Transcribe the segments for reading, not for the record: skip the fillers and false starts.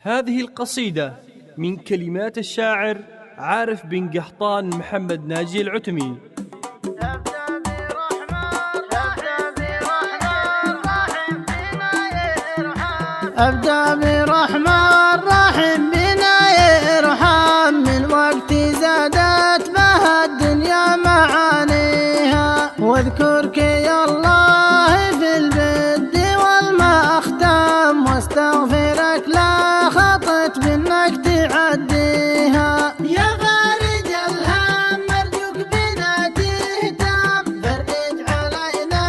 هذه القصيدة من كلمات الشاعر عارف بن قحطان محمد ناجي العتمي. أبدأ برحمن رحيم بنا يرحم، من وقت زادت بها الدنيا معانيها، واذكرك يا الله في البد والمختم، واستغفرك لا خطت بانك تعديها. يا فارج الهم ارجوك بنا تهتم، فرج علينا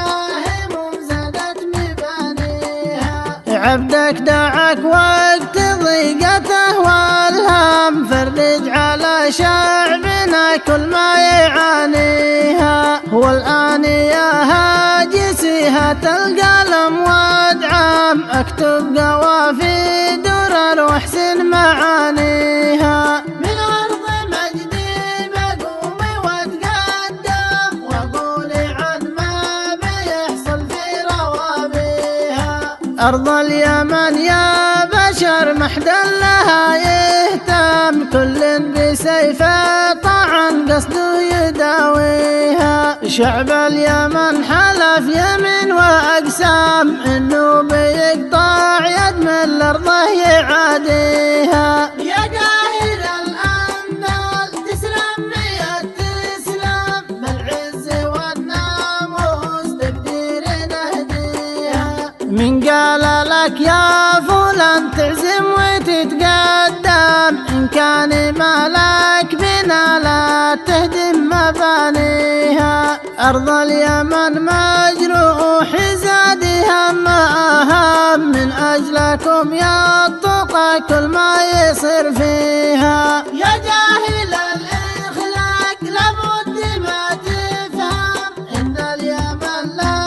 هموم زادت مبانيها. عبدك دعك وقت ضيقته والهم، فرج على شعبنا كل ما يعانيها. والآن يا هاجسي هات القلم وادعم، اكتب قوافي درر واحسن معانيها. من أرض مجدي بقوم واتقدم، واقول عن ما بيحصل في روابيها. أرض اليمن يا بشر محدا لها يهتم، كل بسيفه طعن قصده يداويها. شعب اليمن حلف يمين وأقسام، إنه بيقطع يد من أرضه يعاديها. يا قاهر الأمثال تسلم بيد تسلم، بالعز والناموس تقدير نهديها. من قال لك يا فلان تعزم وتتقدم، إن كان مالك بنا لا تهدم مبانيها. أرض اليمن مجروح زادها ما أهم، من أجلكم يا الطقى كل ما يصير فيها. يا جاهل الإخلاق لابد ما تفهم، إن اليمن له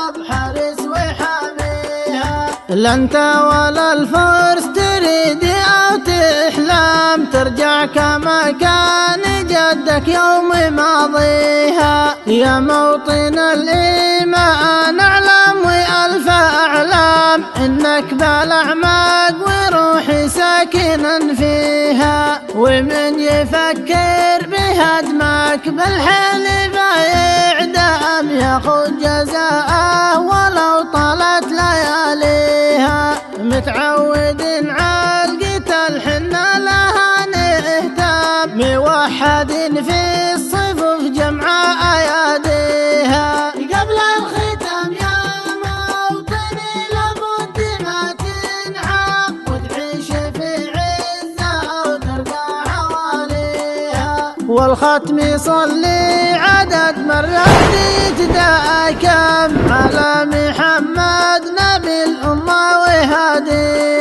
رب حارس وحاميها. لا أنت ولا الفرس تريد أو تحلم، ترجع كما كان جدك يوم ماضيها. يا موطن الإيمان أعلم وألف أعلام، إنك بالأعماق وروحي ساكنا فيها. ومن يفكر بهدمك بالحيل بإعدام، ياخذ جزاءه ولو طالت لياليها. متعود على القتال حنا لها نهتم، موحد في الصفوف جمع أياديها. قبل الختام يا موطني لابد ما تنعم، وتعيش في عزة وترقى حواليها. والختم صلي عدد مرات يتداكم، على محمد نبي الأمة وهاديها.